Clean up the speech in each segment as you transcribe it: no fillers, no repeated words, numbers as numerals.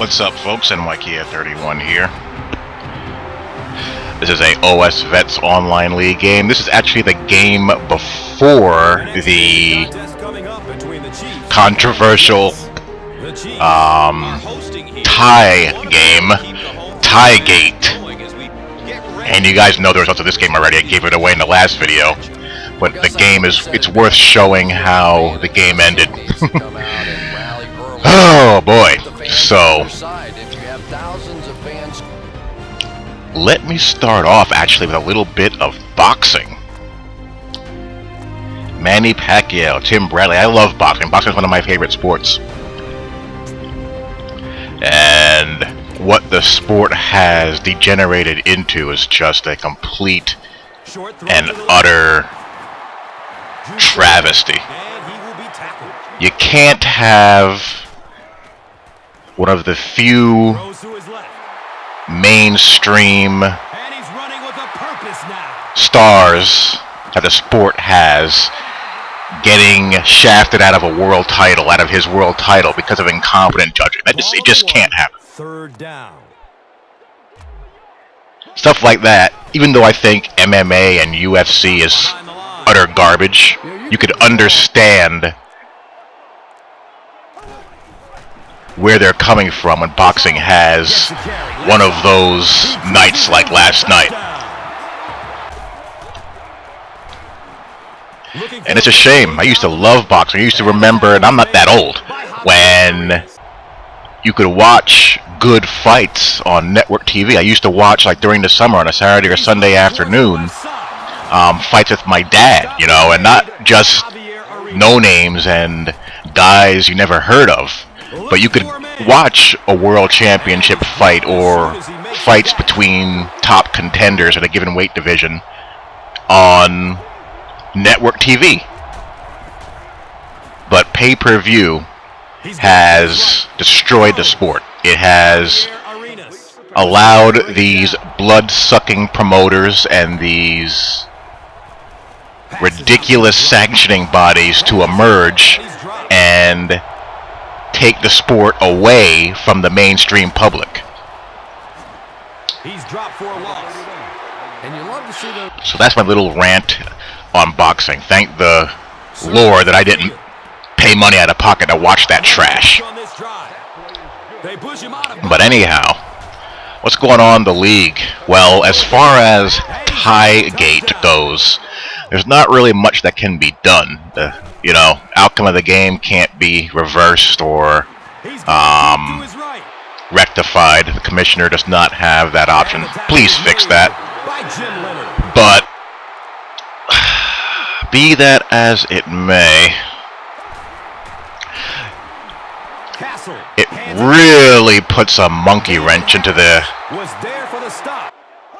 What's up, folks? NYKia31 here. This is a OS Vets Online League game. This is actually the game before the controversial tie game, Tie-Gate. And you guys know the results of this game already. I gave it away in the last video. But the game it's worth showing how the game ended. Oh boy. So, let me start off actually with a little bit of boxing. Manny Pacquiao, Tim Bradley. I love boxing. Boxing is one of my favorite sports. And what the sport has degenerated into is just a complete and utter travesty. You can't have one of the few mainstream stars that the sport has getting shafted out of a world title, out of his world title, because of incompetent judging. It just can't happen. Third down. Stuff like that, even though I think MMA and UFC is utter garbage, you could understand where they're coming from when boxing has one of those nights like last night. And it's a shame. I used to love boxing. I used to remember, and I'm not that old, when you could watch good fights on network TV. I used to watch, like during the summer on a Saturday or Sunday afternoon, fights with my dad, you know, and not just no-names and guys you never heard of. But you could watch a world championship fight or fights between top contenders at a given weight division on network TV. But pay-per-view has destroyed the sport. It has allowed these blood-sucking promoters and these ridiculous sanctioning bodies to emerge and take the sport away from the mainstream public. So that's my little rant on boxing. Thank the Lord that I didn't pay money out of pocket to watch that trash. But anyhow, what's going on in the league? Well, as far as Tie-Gate goes, there's not really much that can be done. The outcome of the game can't be reversed or rectified. The commissioner does not have that option. Please fix that. But be that as it may, it really puts a monkey wrench into the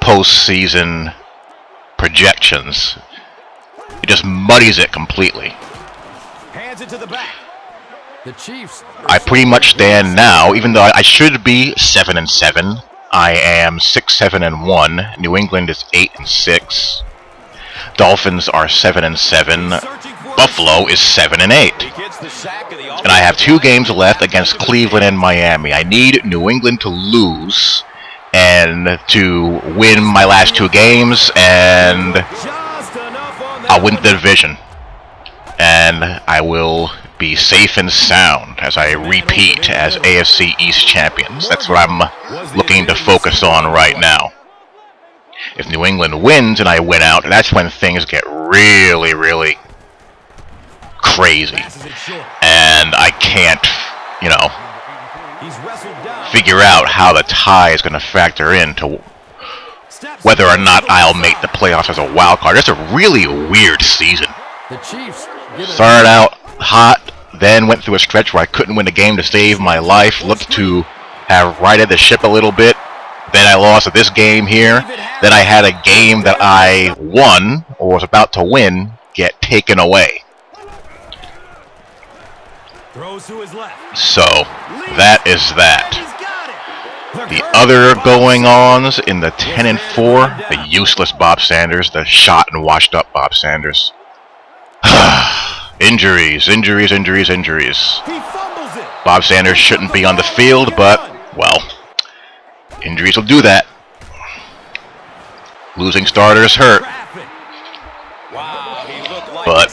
postseason projections. It just muddies it completely. I pretty much stand now, even though I should be 7-7. I am 6-7-1. New England is 8-6. Dolphins are 7-7. Buffalo is 7-8. And I have 2 games left against Cleveland and Miami. I need New England to lose and to win my last 2 games, and I'll win the division. And I will be safe and sound as I repeat as AFC East champions. That's what I'm looking to focus on right now. If New England wins and I win out, that's when things get really, really crazy. And I can't, figure out how the tie is going to factor into whether or not I'll make the playoffs as a wild card. It's a really weird season. Started out hot, then went through a stretch where I couldn't win a game to save my life. Looked to have righted the ship a little bit. Then I lost at this game here. Then I had a game that I won, or was about to win, get taken away. So, that is that. The other going-ons in the 10-4, the useless Bob Sanders, the shot and washed up Bob Sanders. Injuries. Bob Sanders shouldn't be on the field, but Well, injuries will do that. Losing starters hurt. But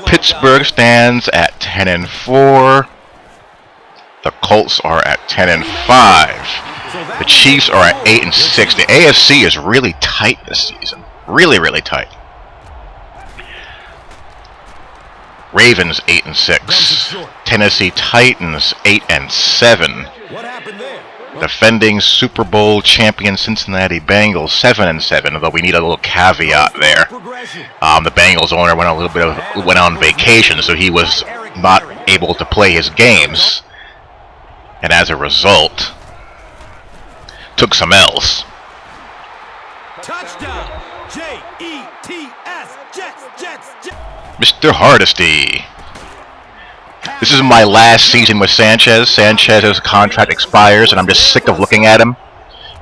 Pittsburgh stands at 10-4. The Colts are at 10-5. The Chiefs are at 8-6. The AFC is really tight this season. Really, really tight. Ravens 8-6. Tennessee Titans 8-7. Defending Super Bowl champion Cincinnati Bengals 7-7. Although we need a little caveat there. The Bengals owner went on vacation, so he was not able to play his games, and as a result, took some L's. Touchdown, Jets, Jets. Mr. Hardesty. This is my last season with Sanchez. Sanchez's contract expires, and I'm just sick of looking at him.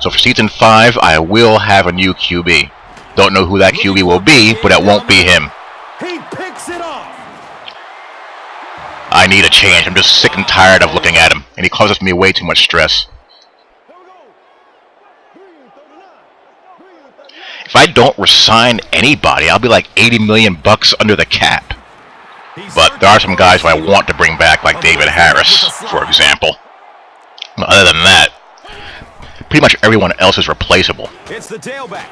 So for season 5, I will have a new QB. Don't know who that QB will be, but it won't be him. He picks it off. I need a change. I'm just sick and tired of looking at him, and he causes me way too much stress. If I don't resign anybody, I'll be like $80 million under the cap. But there are some guys who I want to bring back, like David Harris, for example. Other than that, pretty much everyone else is replaceable. It's the tailback.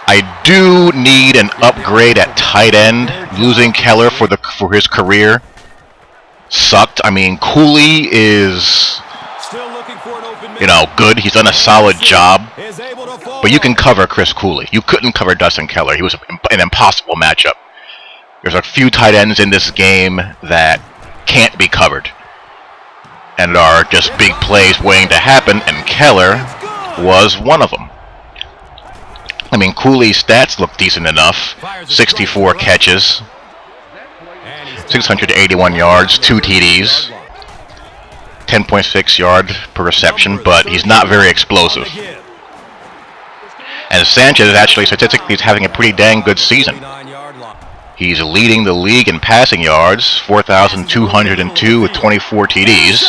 I do need an upgrade at tight end. Losing Keller for his career sucked. I mean, Cooley is, good. He's done a solid job. But you can cover Chris Cooley. You couldn't cover Dustin Keller. He was an impossible matchup. There's a few tight ends in this game that can't be covered and are just big plays waiting to happen, and Keller was one of them. I mean, Cooley's stats look decent enough. 64 catches, 681 yards, 2 TDs, 10.6 yards per reception, but he's not very explosive. And Sanchez is actually statistically having a pretty dang good season. He's leading the league in passing yards, 4,202 with 24 TDs.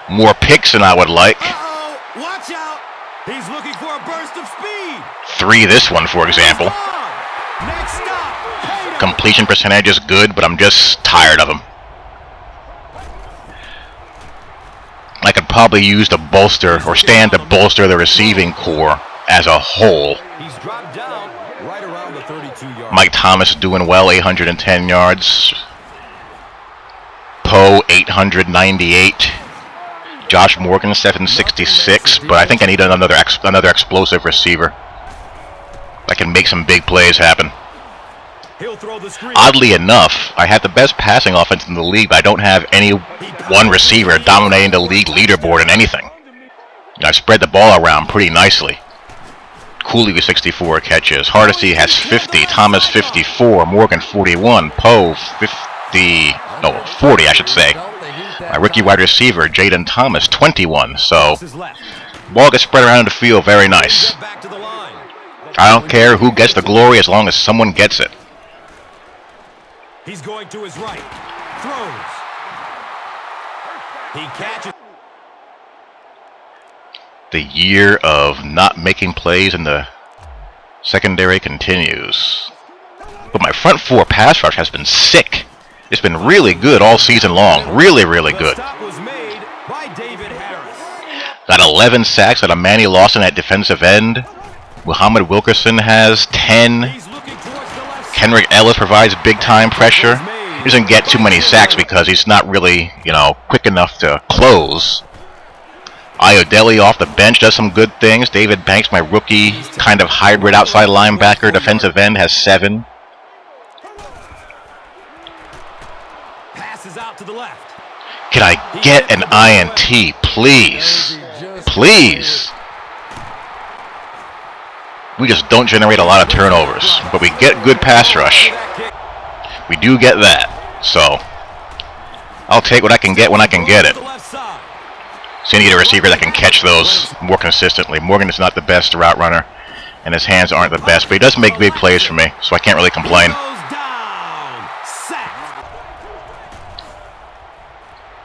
More picks than I would like. Watch out. He's looking for a burst of speed. 3 this one, for example. Completion percentage is good, but I'm just tired of him. I could probably use to bolster or stand to bolster the receiving core as a whole. He's dropped down right around the 32-yard. Mike Thomas doing well, 810 yards. Poe 898. Josh Morgan 766, but I think I need another explosive receiver that can make some big plays happen. Oddly enough, I have the best passing offense in the league, but I don't have any one receiver dominating the league leaderboard in anything. I've spread the ball around pretty nicely. Cooley with 64 catches. Hardesty has 50. Thomas 54. Morgan 41. Poe 40, I should say. My rookie wide receiver, Jaden Thomas, 21. So, ball gets spread around the field very nice. I don't care who gets the glory as long as someone gets it. He's going to his right. Throws. He catches. The year of not making plays in the secondary continues. But my front 4 pass rush has been sick. It's been really good all season long. Really, really good. Got 11 sacks out of Manny Lawson at defensive end. Muhammad Wilkerson has 10. Kenrick Ellis provides big-time pressure. He doesn't get too many sacks because he's not really, quick enough to close. Iodeli off the bench does some good things. David Banks, my rookie, kind of hybrid outside linebacker, defensive end, has 7. Passes out to the left. Can I get an INT, please? Please. We just don't generate a lot of turnovers, but we get good pass rush. We do get that, so I'll take what I can get when I can get it. So you need a receiver that can catch those more consistently. Morgan is not the best route runner, and his hands aren't the best, but he does make big plays for me, so I can't really complain.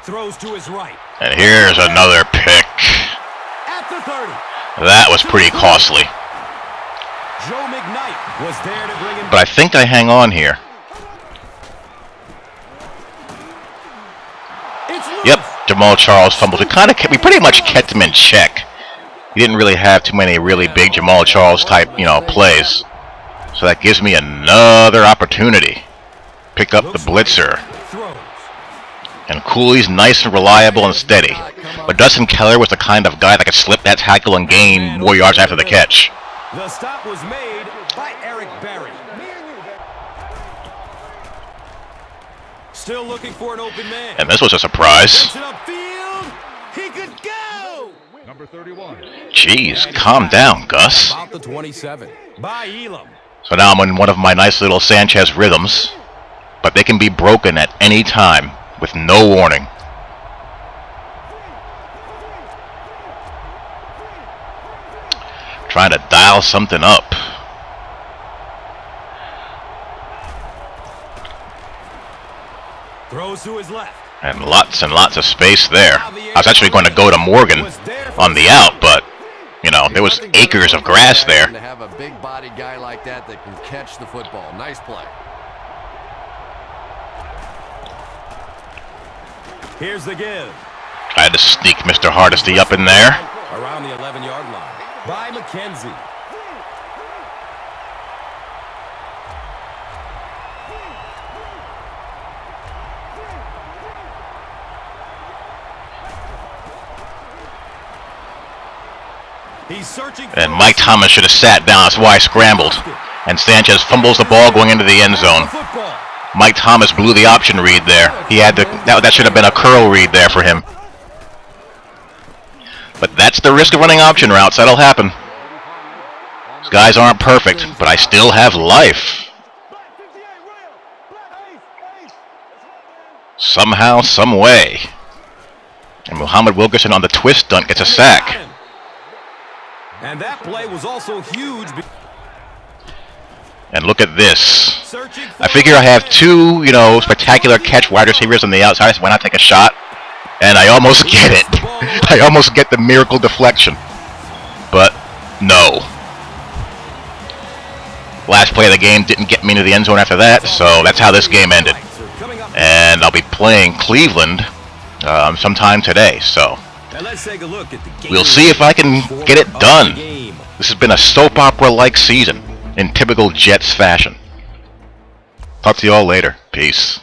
Throws to his right. And here's another pick. At the 30. That was pretty costly. Joe McKnight was there to bring him. But I think I hang on here. Yep, Jamal Charles fumbled. We pretty much kept him in check. He didn't really have too many really big Jamal Charles type, plays. So that gives me another opportunity. Pick up the blitzer. And Cooley's nice and reliable and steady. But Dustin Keller was the kind of guy that could slip that tackle and gain more yards after the catch. The stop was made by Eric Berry. Still looking for an open man. And this was a surprise. He could go. Number 31. Jeez, calm down, Gus. About the 27. By Elam. So now I'm in one of my nice little Sanchez rhythms. But they can be broken at any time with no warning. Trying to dial something up. Throws to his left. And lots of space there. I was actually going to go to Morgan on the out, but, there was acres of grass there. To have a big body guy like that can catch the football. Nice play. Here's the give. Tried to sneak Mr. Hardesty up in there. Around the 11-yard line. By McKenzie. He's searching for And Mike Thomas should have sat down. That's why I scrambled. And Sanchez fumbles the ball going into the end zone. Mike Thomas blew the option read there. He had to. That should have been a curl read there for him. But that's the risk of running option routes. That'll happen. These guys aren't perfect, but I still have life. Somehow, some way. And Muhammad Wilkerson on the twist stunt gets a sack. And that play was also huge. And look at this. I figure I have two, spectacular catch wide receivers on the outside, so why not take a shot? And I almost get it. I almost get the miracle deflection. But, no. Last play of the game didn't get me into the end zone after that, so that's how this game ended. And I'll be playing Cleveland sometime today, so we'll see if I can get it done. This has been a soap opera-like season in typical Jets fashion. Talk to you all later. Peace.